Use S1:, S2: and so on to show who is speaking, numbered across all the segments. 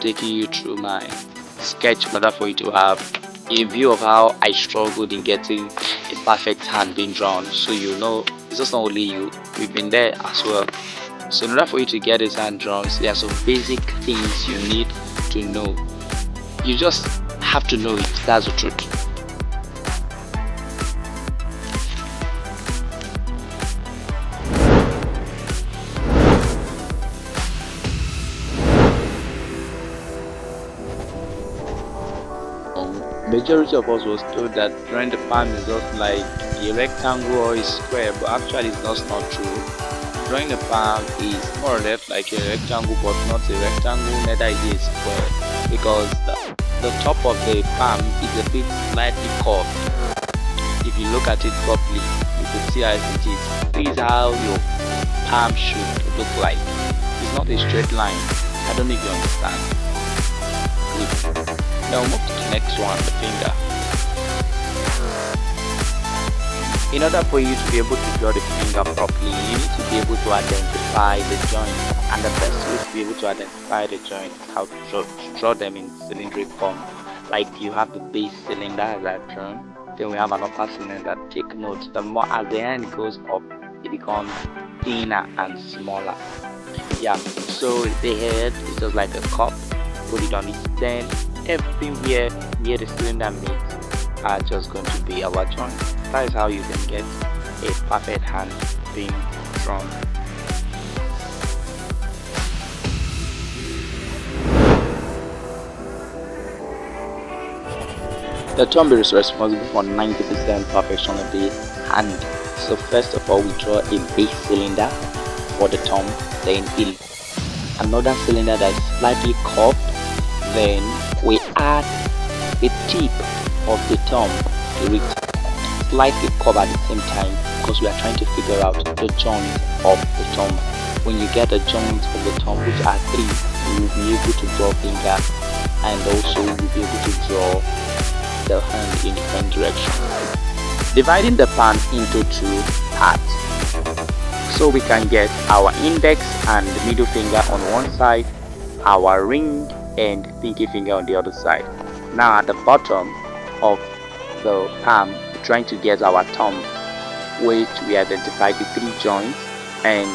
S1: Taking you through my sketch in order for you to have a view of how I struggled in getting a perfect hand being drawn. So you know it's just not only you, we've been there as well. So in order for you to get this hand drawn, there are some basic things you need to know. You just have to know it, that's the truth. Majority of us was told that drawing the palm is just like a rectangle or a square, but actually it's just not true. Drawing the palm is more or less like a rectangle, but not a rectangle, neither is it a square, because the top of the palm is a bit slightly curved. If you look at it properly, you can see as it is. This is how your palm should look like. It's not a straight line. I don't know if you understand. Good. Now move to the next one, the finger. In order for you to be able to draw the finger properly, you need to be able to identify the joint, and the best way to be able to identify the joint is how to draw them in cylindrical form. Like you have the base cylinder as I've drawn, then we have an upper cylinder. Take note, the more as the end goes up, it becomes thinner and smaller. Yeah, so the head is just like a cup. Put it on its stand. Everywhere near the cylinder meets are just going to be our joints. That is how you can get a perfect hand being drawn. The thumb is responsible for 90% perfection of the hand. So first of all, we draw a base cylinder for the thumb, then another cylinder that is slightly curved, then we add the tip of the thumb to it, slightly curved at the same time, because we are trying to figure out the joint of the thumb. When you get the joints of the thumb, which are 3, you will be able to draw finger, and also you will be able to draw the hand in different directions. Dividing the palm into 2 parts, so we can get our index and the middle finger on one side, our ring and pinky finger on the other side. Now at the bottom of the palm, we're trying to get our thumb, which we identify the 3 joints, and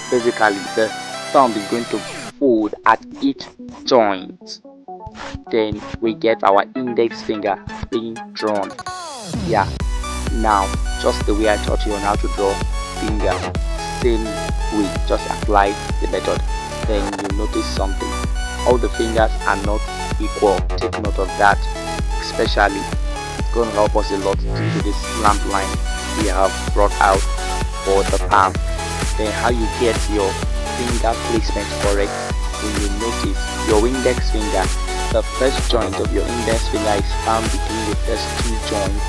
S1: basically the thumb is going to fold at each joint. Then we get our index finger being drawn. Yeah, now just the way I taught you on how to draw finger, same way, just apply the method. Then you notice something, all the fingers are not equal. Take note of that, especially it's going to help us a lot due to this slant line we have brought out for the palm. Then how you get your finger placement correct, when you notice your index finger, the first joint of your index finger is found between the first 2 joints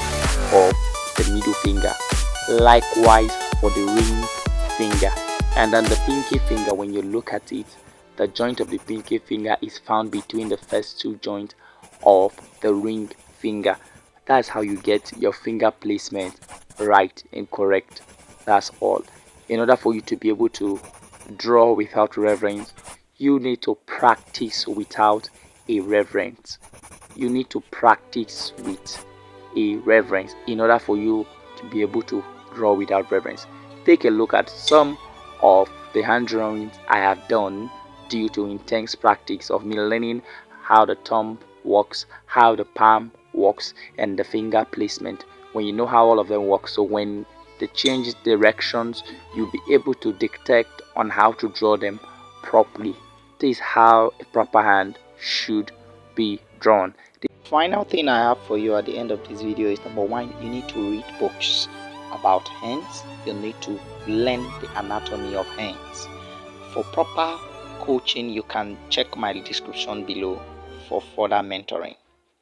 S1: of the middle finger. Likewise for the ring finger, and then the pinky finger, when you look at it, the joint of the pinky finger is found between the first 2 joints of the ring finger. That's how you get your finger placement right and correct. That's all. In order for you to be able to draw without reverence, you need to practice without a reverence. You need to practice with a reverence in order for you to be able to draw without reverence. Take a look at some of the hand drawings I have done due to intense practice of me learning how the thumb works, how the palm works, and the finger placement. When you know how all of them work, so when they change directions, you'll be able to detect on how to draw them properly. This is how a proper hand should be drawn. The final thing I have for you at the end of this video is, number 1, you need to read books about hands. You need to learn the anatomy of hands. For proper coaching, you can check my description below for further mentoring.